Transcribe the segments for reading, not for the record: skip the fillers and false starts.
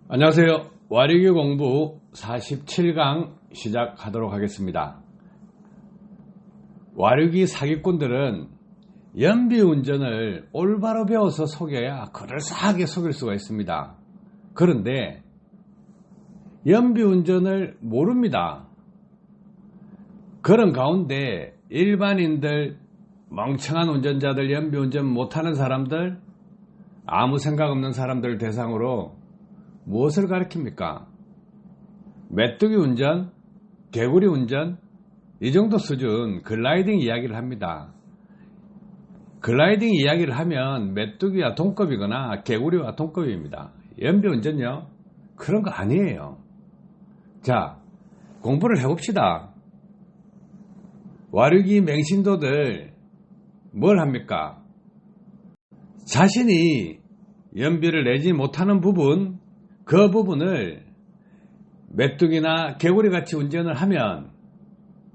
안녕하세요. 와리기 공부 47강 시작하도록 하겠습니다. 와리기 사기꾼들은 연비운전을 올바로 배워서 속여야 그럴싸하게 속일 수가 있습니다. 그런데 연비운전을 모릅니다. 그런 가운데 일반인들, 멍청한 운전자들, 연비운전 못하는 사람들, 아무 생각 없는 사람들 대상으로 무엇을 가르칩니까? 메뚜기 운전, 개구리 운전, 이 정도 수준 글라이딩 이야기를 합니다. 글라이딩 이야기를 하면 메뚜기와 동급이거나 개구리와 동급입니다. 연비운전요? 그런 거 아니에요. 자, 공부를 해봅시다. 와르기 맹신도들 뭘 합니까? 자신이 연비를 내지 못하는 부분, 그 부분을 메뚜기나 개구리같이 운전을 하면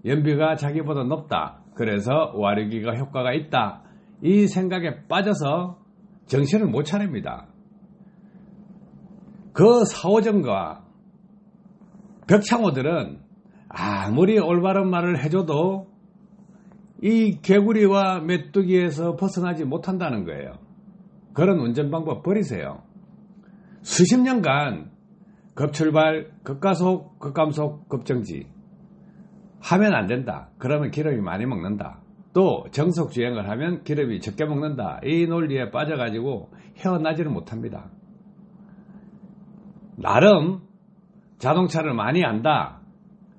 연비가 자기보다 높다. 그래서 와르기가 효과가 있다. 이 생각에 빠져서 정신을 못 차립니다. 그 사오정과 벽창호들은 아무리 올바른 말을 해줘도 이 개구리와 메뚜기에서 벗어나지 못한다는 거예요. 그런 운전 방법 버리세요. 수십 년간 급출발, 급가속, 급감속, 급정지 하면 안 된다. 그러면 기름이 많이 먹는다. 또 정속주행을 하면 기름이 적게 먹는다. 이 논리에 빠져가지고 헤어나지를 못합니다. 나름 자동차를 많이 안다,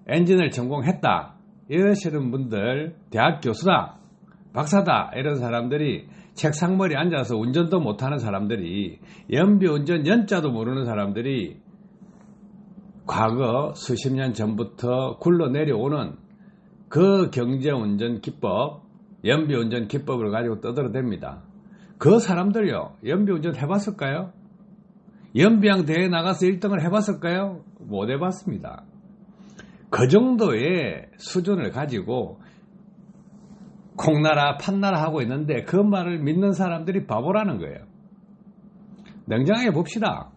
엔진을 전공했다 이러시는 분들, 대학 교수다, 박사다 이런 사람들이 책상머리에 앉아서 운전도 못하는 사람들이, 연비운전 연자도 모르는 사람들이 과거 수십 년 전부터 굴러내려오는 그 경제운전 기법, 연비운전 기법을 가지고 떠들어댑니다. 그 사람들요, 연비운전 해봤을까요? 연비양 대회에 나가서 1등을 해봤을까요? 못 해봤습니다. 그 정도의 수준을 가지고 콩나라 판나라 하고 있는데 그 말을 믿는 사람들이 바보라는 거예요. 냉정하게 봅시다.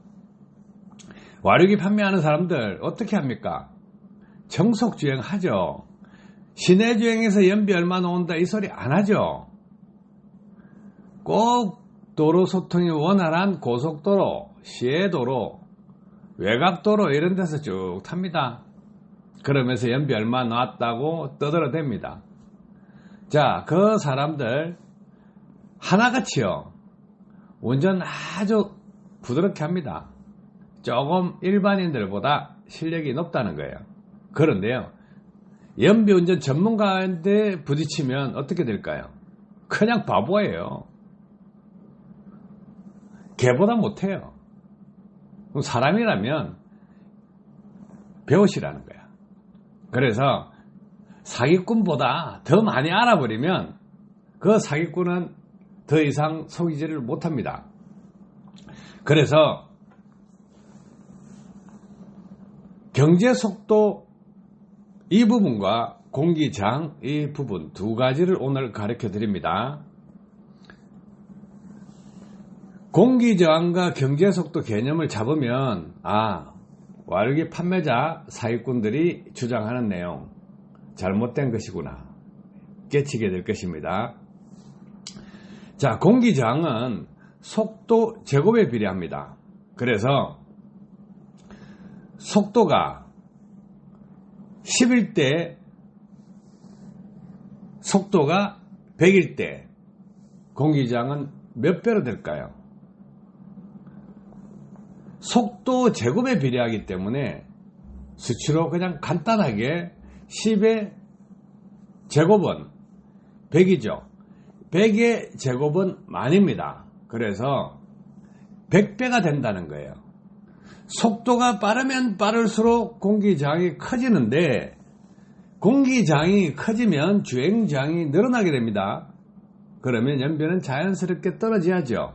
와르기 판매하는 사람들 어떻게 합니까? 정속주행 하죠. 시내주행에서 연비 얼마 나온다 이 소리 안 하죠. 꼭 도로소통이 원활한 고속도로, 시외도로, 외곽도로 이런 데서 쭉 탑니다. 그러면서 연비 얼마 나왔다고 떠들어댑니다. 자, 그 사람들 하나같이요, 운전 아주 부드럽게 합니다. 조금 일반인들보다 실력이 높다는 거예요. 그런데요, 연비운전 전문가한테 부딪히면 어떻게 될까요? 그냥 바보예요. 걔보다 못해요. 사람이라면 배우시라는 거야. 그래서 사기꾼보다 더 많이 알아버리면 그 사기꾼은 더 이상 속이지를 못합니다. 그래서 경제속도 이 부분과 공기저항 이 부분 두 가지를 오늘 가르쳐 드립니다. 공기저항과 경제속도 개념을 잡으면 와르기 판매자 사기꾼들이 주장하는 내용 잘못된 것이구나 깨치게 될 것입니다. 자, 공기저항은 속도 제곱에 비례합니다. 그래서 속도가 10일 때, 속도가 100일 때 공기저항은 몇 배로 될까요? 속도 제곱에 비례하기 때문에 수치로 그냥 간단하게 10의 제곱은 100이죠. 100의 제곱은 만입니다. 그래서 100배가 된다는 거예요. 속도가 빠르면 빠를수록 공기저항이 커지는데 공기저항이 커지면 주행저항이 늘어나게 됩니다. 그러면 연비는 자연스럽게 떨어져야죠.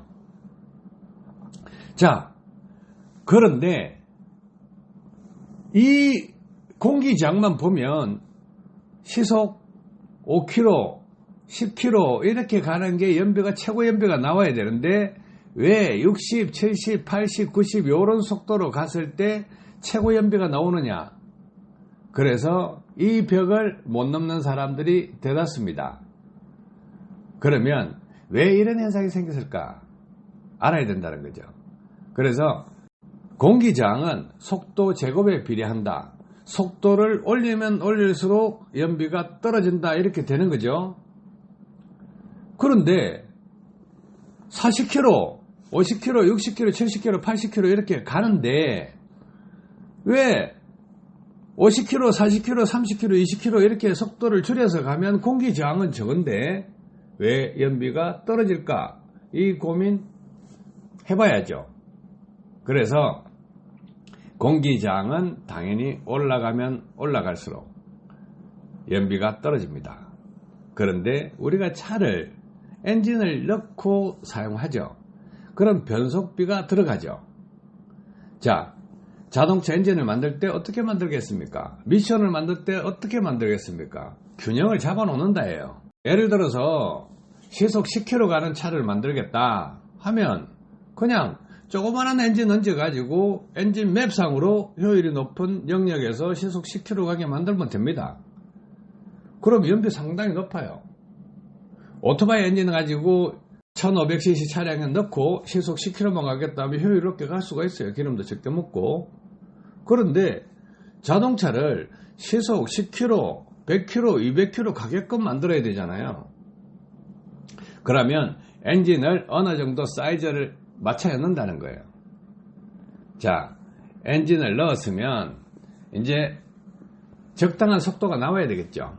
자, 그런데 이 공기저항만 보면 시속 5km, 10km 이렇게 가는 게 연비가 최고 연비가 나와야 되는데 왜 60, 70, 80, 90 이런 속도로 갔을 때 최고 연비가 나오느냐? 그래서 이 벽을 못 넘는 사람들이 대다수입니다. 그러면 왜 이런 현상이 생겼을까? 알아야 된다는 거죠. 그래서 공기저항은 속도 제곱에 비례한다. 속도를 올리면 올릴수록 연비가 떨어진다. 이렇게 되는 거죠. 그런데 40km, 50km, 60km, 70km, 80km 이렇게 가는데 왜 50km, 40km, 30km, 20km 이렇게 속도를 줄여서 가면 공기저항은 적은데 왜 연비가 떨어질까? 이 고민 해봐야죠. 그래서 공기저항은 당연히 올라가면 올라갈수록 연비가 떨어집니다. 그런데 우리가 차를 엔진을 넣고 사용하죠. 그럼 변속비가 들어가죠. 자, 자동차 엔진을 만들 때 어떻게 만들겠습니까? 미션을 만들 때 어떻게 만들겠습니까? 균형을 잡아 놓는다예요. 예를 들어서 시속 10km 가는 차를 만들겠다 하면 그냥 조그마한 엔진 얹어가지고 엔진 맵상으로 효율이 높은 영역에서 시속 10km 가게 만들면 됩니다. 그럼 연비 상당히 높아요. 오토바이 엔진을 가지고 1500cc 차량에 넣고 시속 10km만 가겠다 하면 효율롭게 갈 수가 있어요. 기름도 적게 먹고. 그런데 자동차를 시속 10km, 100km, 200km 가게끔 만들어야 되잖아요. 그러면 엔진을 어느 정도 사이즈를 맞춰야 넣는다는 거예요. 자, 엔진을 넣었으면 이제 적당한 속도가 나와야 되겠죠.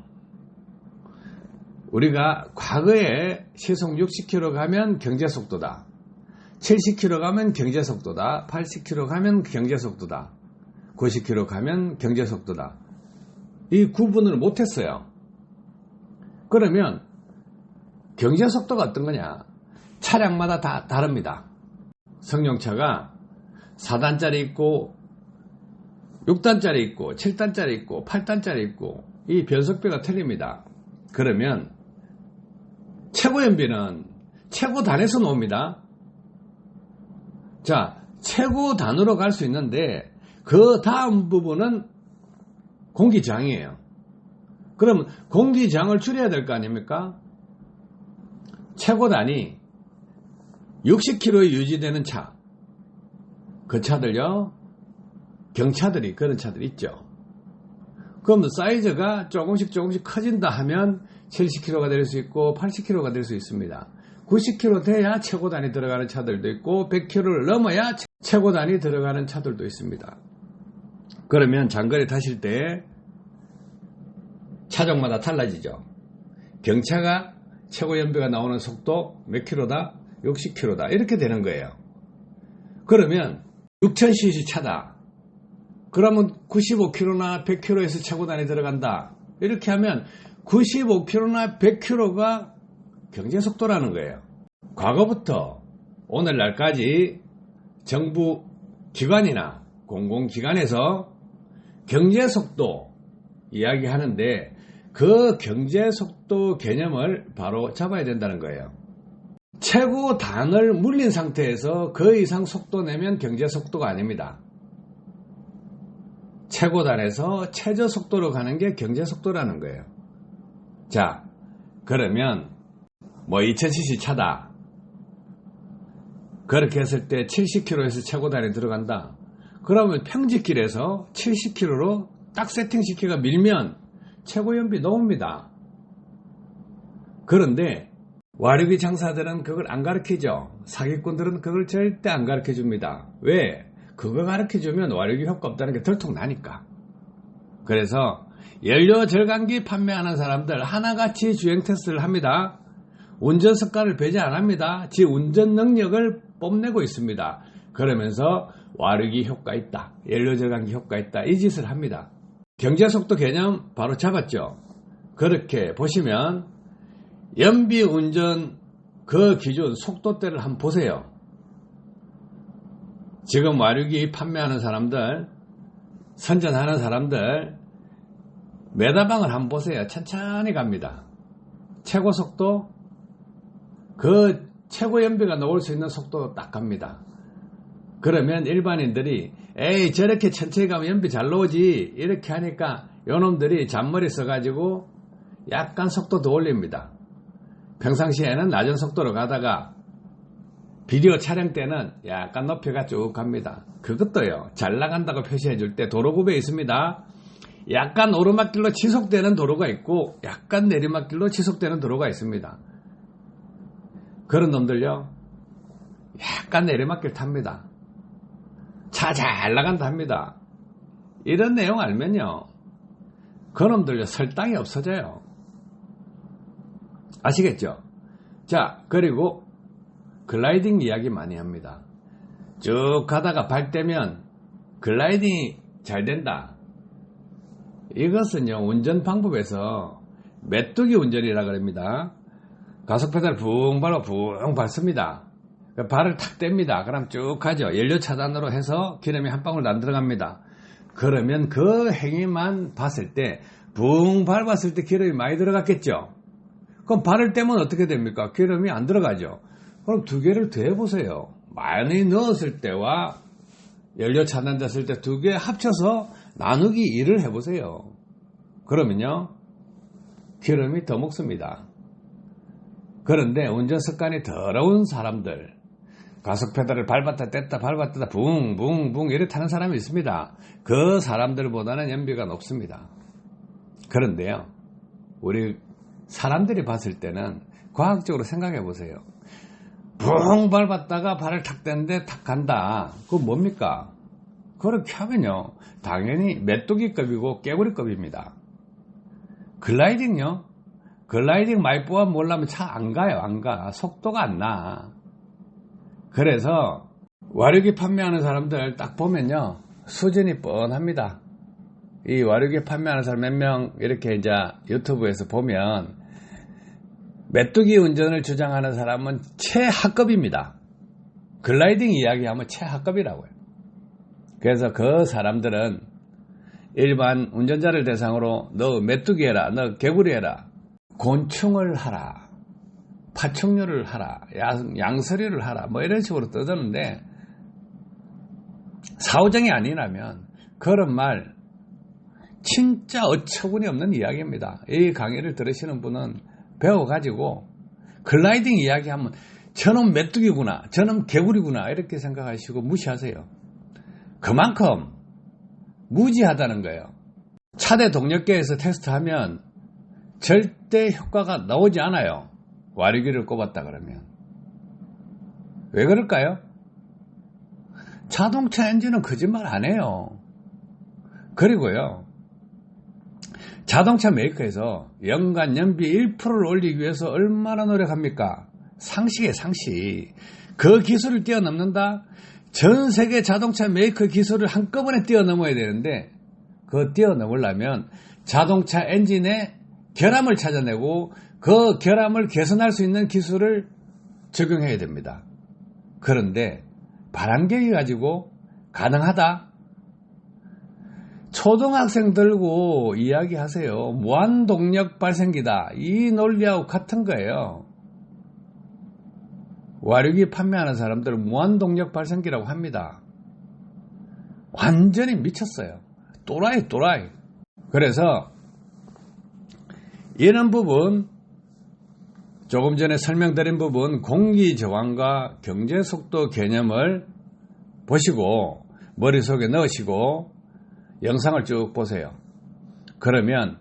우리가 과거에 시속 60km 가면 경제속도다. 70km 가면 경제속도다. 80km 가면 경제속도다. 90km 가면 경제속도다. 이 구분을 못했어요. 그러면 경제속도가 어떤 거냐? 차량마다 다 다릅니다. 승용차가 4단짜리 있고 6단짜리 있고 7단짜리 있고 8단짜리 있고 이 변속비가 틀립니다. 그러면 최고 연비는 최고 단에서 나옵니다. 자, 최고 단으로 갈 수 있는데 그 다음 부분은 공기저항이에요. 그럼 공기저항을 줄여야 될 거 아닙니까? 최고 단이 60km에 유지되는 차, 그 차들요, 경차들이 그런 차들이 있죠. 그럼 사이즈가 조금씩 커진다 하면 70km가 될 수 있고 80km가 될 수 있습니다. 90km 돼야 최고단이 들어가는 차들도 있고 100km를 넘어야 최고단이 들어가는 차들도 있습니다. 그러면 장거리 타실 때 차종마다 달라지죠. 경차가 최고 연비가 나오는 속도 몇 킬로다? 60km다. 이렇게 되는 거예요. 그러면 6000cc 차다. 그러면 95km나 100km에서 최고단이 들어간다. 이렇게 하면 95km나 100km가 경제속도라는 거예요. 과거부터 오늘날까지 정부 기관이나 공공기관에서 경제속도 이야기하는데 그 경제속도 개념을 바로 잡아야 된다는 거예요. 최고단을 물린 상태에서 그 이상 속도 내면 경제속도가 아닙니다. 최고단에서 최저속도로 가는 게 경제속도라는 거예요. 자, 그러면 2000cc 차다. 그렇게 했을 때 70km에서 최고단에 들어간다. 그러면 평지길에서 70km로 딱 세팅시키가 밀면 최고연비 나옵니다. 그런데 와류기 장사들은 그걸 안 가르치죠. 사기꾼들은 그걸 절대 안 가르쳐줍니다. 왜? 그거 가르쳐주면 와류기 효과 없다는 게 들통나니까. 그래서 연료 절감기 판매하는 사람들 하나같이 주행 테스트를 합니다. 운전 습관을 배제 안 합니다. 지 운전 능력을 뽐내고 있습니다. 그러면서 와류기 효과 있다, 연료 절감기 효과 있다, 이 짓을 합니다. 경제속도 개념 바로 잡았죠. 그렇게 보시면 연비 운전 그 기준 속도대를 한번 보세요. 지금 와류기 판매하는 사람들, 선전하는 사람들 메다방을 한번 보세요. 천천히 갑니다. 최고 속도 그 최고 연비가 나올 수 있는 속도로 딱 갑니다. 그러면 일반인들이 에이 저렇게 천천히 가면 연비 잘 나오지 이렇게 하니까 요놈들이 잔머리 써가지고 약간 속도 더 올립니다. 평상시에는 낮은 속도로 가다가 비디오 촬영 때는 약간 높이가 쭉 갑니다. 그것도요, 잘 나간다고 표시해 줄 때 도로구배에 있습니다. 약간 오르막길로 지속되는 도로가 있고 약간 내리막길로 지속되는 도로가 있습니다. 그런 놈들요, 약간 내리막길 탑니다. 차 잘 나간다 합니다. 이런 내용 알면요, 그놈들요 설당이 없어져요. 아시겠죠? 자, 그리고 글라이딩 이야기 많이 합니다. 쭉 가다가 발 떼면 글라이딩이 잘 된다. 이것은요, 운전 방법에서 메뚜기 운전이라 그럽니다. 가속 페달 붕 밟아 붕 밟습니다. 발을 탁 뗍니다. 그럼 쭉 가죠. 연료 차단으로 해서 기름이 한 방울도 안 들어갑니다. 그러면 그 행위만 봤을 때 붕 밟았을 때 기름이 많이 들어갔겠죠. 그럼 발을 떼면 어떻게 됩니까? 기름이 안 들어가죠. 그럼 두 개를 더 해보세요. 많이 넣었을 때와 연료 차단됐을 때 두 개 합쳐서 나누기 1을 해보세요. 그러면요, 기름이 더 먹습니다. 그런데 운전 습관이 더러운 사람들, 가속 페달을 밟았다 뗐다 밟았다 붕붕붕 이렇게 타는 사람이 있습니다. 그 사람들보다는 연비가 높습니다. 그런데요, 우리 사람들이 봤을 때는 과학적으로 생각해 보세요. 붕 밟았다가 발을 탁 뗐는데 탁 간다. 그건 뭡니까? 그렇게 하면요, 당연히 메뚜기급이고 깨구리급입니다. 글라이딩요? 글라이딩 많이 뽑아 몰라면 차 안 가요. 안 가. 속도가 안 나. 그래서 와류기 판매하는 사람들 딱 보면요, 수준이 뻔합니다. 이 와류기 판매하는 사람 몇 명 이렇게 이제 유튜브에서 보면 메뚜기 운전을 주장하는 사람은 최하급입니다. 글라이딩 이야기하면 최하급이라고요. 그래서 그 사람들은 일반 운전자를 대상으로 너 메뚜기 해라, 너 개구리 해라, 곤충을 하라, 파충류를 하라, 양서류를 하라, 뭐 이런 식으로 떠드는데, 사후정이 아니라면 그런 말 진짜 어처구니 없는 이야기입니다. 이 강의를 들으시는 분은 배워가지고 글라이딩 이야기하면 저놈 메뚜기구나, 저놈 개구리구나 이렇게 생각하시고 무시하세요. 그만큼 무지하다는 거예요. 차대 동력계에서 테스트하면 절대 효과가 나오지 않아요. 와류기를 꼽았다 그러면. 왜 그럴까요? 자동차 엔진은 거짓말 안 해요. 그리고요, 자동차 메이커에서 연간 연비 1%를 올리기 위해서 얼마나 노력합니까? 상식이에요, 상식. 그 기술을 뛰어넘는다? 전 세계 자동차 메이커 기술을 한꺼번에 뛰어넘어야 되는데, 그거 뛰어넘으려면 자동차 엔진의 결함을 찾아내고 그 결함을 개선할 수 있는 기술을 적용해야 됩니다. 그런데 바람개기 가지고 가능하다? 초등학생 들고 이야기하세요. 무한동력 발생기다. 이 논리하고 같은 거예요. 와류기 판매하는 사람들은 무한동력 발생기라고 합니다. 완전히 미쳤어요. 또라이. 그래서 이런 부분, 조금 전에 설명드린 부분, 공기저항과 경제속도 개념을 보시고 머릿속에 넣으시고 영상을 쭉 보세요. 그러면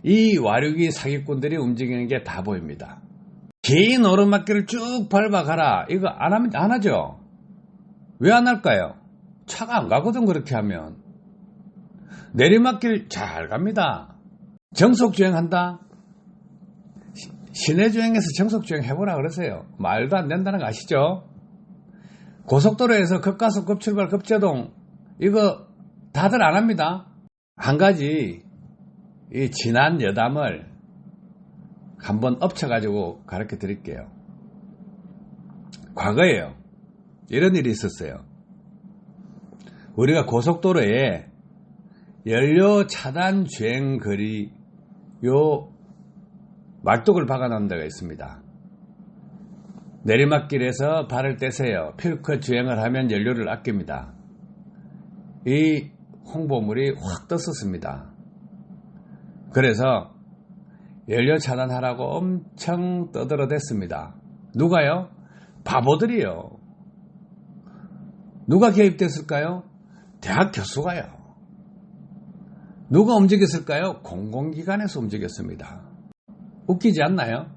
이 와류기 사기꾼들이 움직이는 게 다 보입니다. 긴 오르막길을 쭉 밟아가라. 이거 안 하죠? 왜 안 할까요? 차가 안 가거든, 그렇게 하면. 내리막길 잘 갑니다. 정속주행한다? 시내주행에서 정속주행 해보라 그러세요. 말도 안 된다는 거 아시죠? 고속도로에서 급가속, 급출발, 급제동, 이거 다들 안 합니다. 한 가지, 이 지난 여담을 한번 엎쳐가지고 가르쳐 드릴게요. 과거에요, 이런 일이 있었어요. 우리가 고속도로에 연료 차단 주행 거리, 요 말뚝을 박아놓은 데가 있습니다. 내리막길에서 발을 떼세요. 필컷 주행을 하면 연료를 아낍니다. 이 홍보물이 확 떴었습니다. 그래서 연료 차단하라고 엄청 떠들어댔습니다. 누가요? 바보들이요. 누가 개입됐을까요? 대학 교수가요. 누가 움직였을까요? 공공기관에서 움직였습니다. 웃기지 않나요?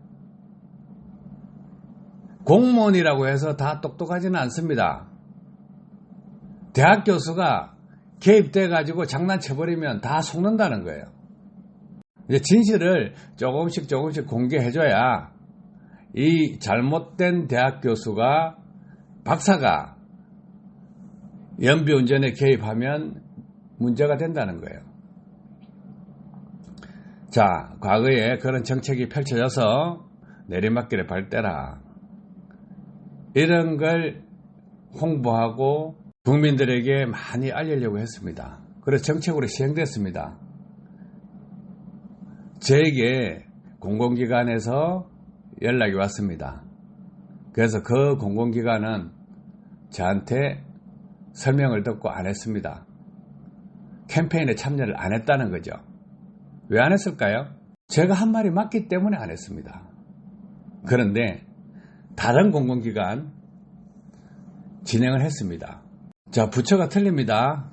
공무원이라고 해서 다 똑똑하지는 않습니다. 대학 교수가 개입돼가지고 장난쳐버리면 다 속는다는 거예요. 이제 진실을 조금씩 공개해줘야 이 잘못된 대학 교수가, 박사가 연비운전에 개입하면 문제가 된다는 거예요. 자, 과거에 그런 정책이 펼쳐져서 내리막길에 발 떼라, 이런 걸 홍보하고 국민들에게 많이 알리려고 했습니다. 그래서 정책으로 시행됐습니다. 저에게 공공기관에서 연락이 왔습니다. 그래서 그 공공기관은 저한테 설명을 듣고 안 했습니다. 캠페인에 참여를 안 했다는 거죠. 왜 안 했을까요? 제가 한 말이 맞기 때문에 안 했습니다. 그런데 다른 공공기관 진행을 했습니다. 자, 부처가 틀립니다.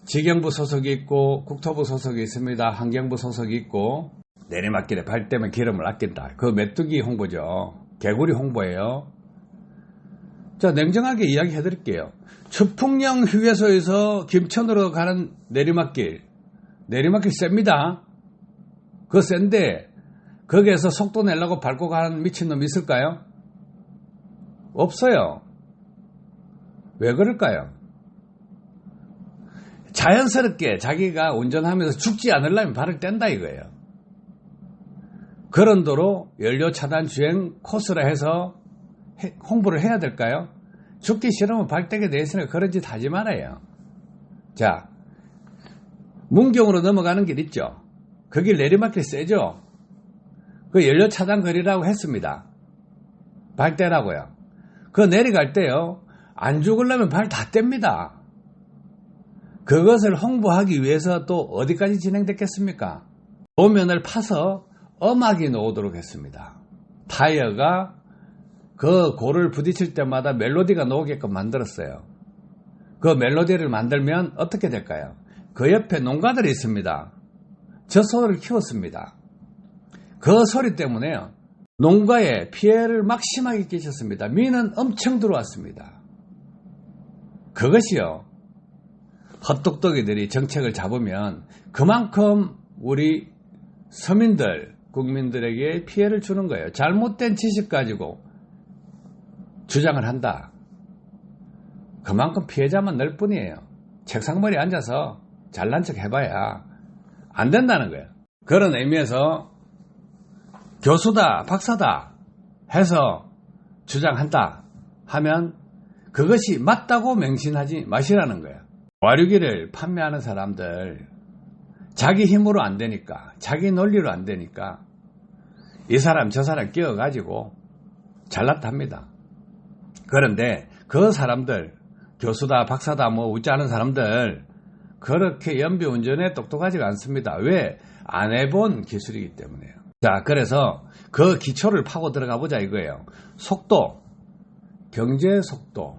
지경부 소속이 있고 국토부 소속이 있습니다. 환경부 소속이 있고, 내리막길에 발 떼면 기름을 아낀다. 그 메뚜기 홍보죠. 개구리 홍보예요. 자, 냉정하게 이야기해 드릴게요. 추풍령 휴게소에서 김천으로 가는 내리막길 셉니다. 그거 센데 거기에서 속도 내려고 밟고 가는 미친놈이 있을까요? 없어요. 왜 그럴까요? 자연스럽게 자기가 운전하면서 죽지 않으려면 발을 뗀다 이거예요. 그런 도로 연료 차단 주행 코스라 해서 홍보를 해야 될까요? 죽기 싫으면 발 떼게 돼 있으니까 그런 짓 하지 말아요. 자, 문경으로 넘어가는 길 있죠. 그 길 내리막길 세죠. 그 연료 차단 거리라고 했습니다. 발 떼라고요. 그 내려갈 때요, 안 죽으려면 발 다 뗍니다. 그것을 홍보하기 위해서 또 어디까지 진행됐겠습니까? 도면을 파서 음악이 나오도록 했습니다. 타이어가 그 골을 부딪힐 때마다 멜로디가 나오게끔 만들었어요. 그 멜로디를 만들면 어떻게 될까요? 그 옆에 농가들이 있습니다. 젖소를 키웠습니다. 그 소리 때문에요, 농가에 피해를 막 심하게 끼쳤습니다. 민은 엄청 들어왔습니다. 그것이요, 헛똑똑이들이 정책을 잡으면 그만큼 우리 서민들, 국민들에게 피해를 주는 거예요. 잘못된 지식 가지고 주장을 한다. 그만큼 피해자만 늘 뿐이에요. 책상머리에 앉아서 잘난 척 해봐야 안 된다는 거예요. 그런 의미에서 교수다, 박사다 해서 주장한다 하면 그것이 맞다고 맹신하지 마시라는 거예요. 와류기를 판매하는 사람들, 자기 힘으로 안 되니까, 자기 논리로 안 되니까 이 사람 저 사람 끼워가지고 잘났다 합니다. 그런데 그 사람들, 교수다 박사다 뭐 웃지 않은 사람들, 그렇게 연비운전에 똑똑하지가 않습니다. 왜? 안 해본 기술이기 때문에요. 자, 그래서 그 기초를 파고 들어가 보자 이거예요. 속도, 경제 속도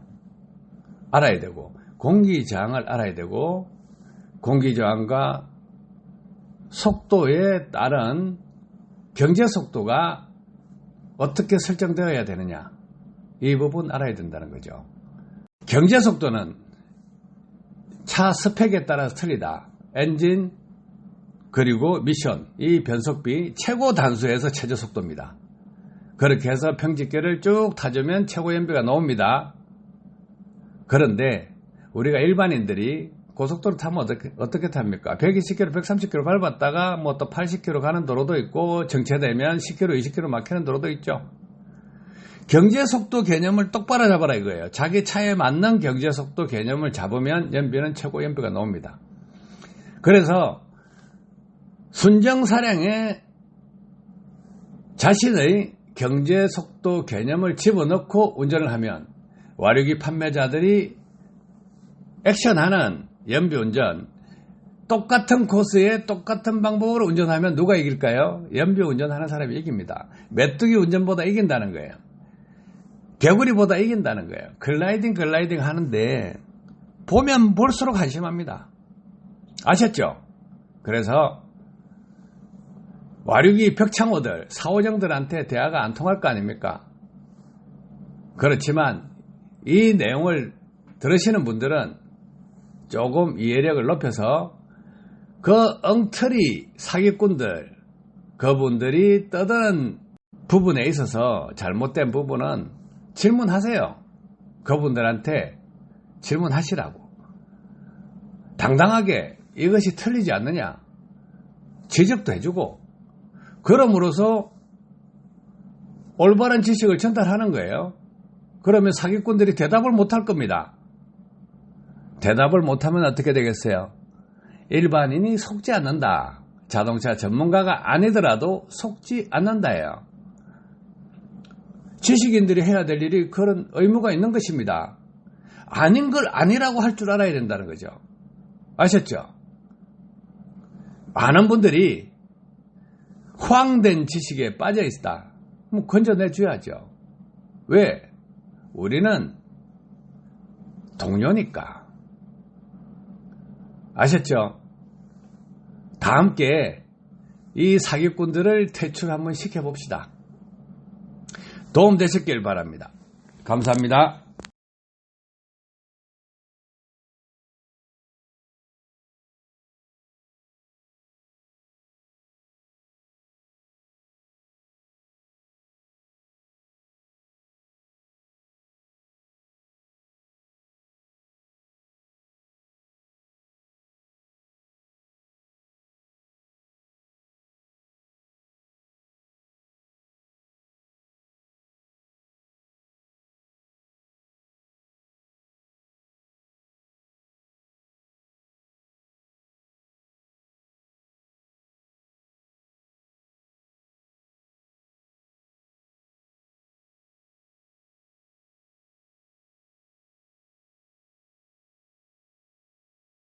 알아야 되고, 공기저항을 알아야 되고, 공기저항과 속도에 따른 경제 속도가 어떻게 설정되어야 되느냐, 이 부분 알아야 된다는 거죠. 경제 속도는 차 스펙에 따라서 틀리다. 엔진 그리고 미션, 이 변속비 최고 단수에서 최저 속도입니다. 그렇게 해서 평지길을 쭉 타주면 최고 연비가 나옵니다. 그런데 우리가 일반인들이 고속도로 타면 어떻게 탑니까? 120km, 130km 밟았다가 뭐 또 80km 가는 도로도 있고, 정체되면 10km, 20km 막히는 도로도 있죠. 경제속도 개념을 똑바로 잡아라 이거예요. 자기 차에 맞는 경제속도 개념을 잡으면 연비는 최고 연비가 나옵니다. 그래서 순정사량에 자신의 경제 속도 개념을 집어넣고 운전을 하면 와류기 판매자들이 액션하는 연비운전, 똑같은 코스에 똑같은 방법으로 운전하면 누가 이길까요? 연비운전하는 사람이 이깁니다. 메뚜기 운전보다 이긴다는 거예요. 개구리보다 이긴다는 거예요. 글라이딩 하는데 보면 볼수록 한심합니다. 아셨죠? 그래서 와류기 벽창호들, 사오정들한테 대화가 안 통할 거 아닙니까? 그렇지만 이 내용을 들으시는 분들은 조금 이해력을 높여서 그 엉터리 사기꾼들, 그분들이 떠드는 부분에 있어서 잘못된 부분은 질문하세요. 그분들한테 질문하시라고. 당당하게 이것이 틀리지 않느냐 지적도 해주고, 그럼으로써 올바른 지식을 전달하는 거예요. 그러면 사기꾼들이 대답을 못할 겁니다. 대답을 못하면 어떻게 되겠어요? 일반인이 속지 않는다. 자동차 전문가가 아니더라도 속지 않는다예요. 지식인들이 해야 될 일이 그런 의무가 있는 것입니다. 아닌 걸 아니라고 할 줄 알아야 된다는 거죠. 아셨죠? 많은 분들이 허황된 지식에 빠져 있다. 건져내줘야죠. 왜? 우리는 동료니까. 아셨죠? 다 함께 이 사기꾼들을 퇴출 한번 시켜봅시다. 도움 되셨길 바랍니다. 감사합니다.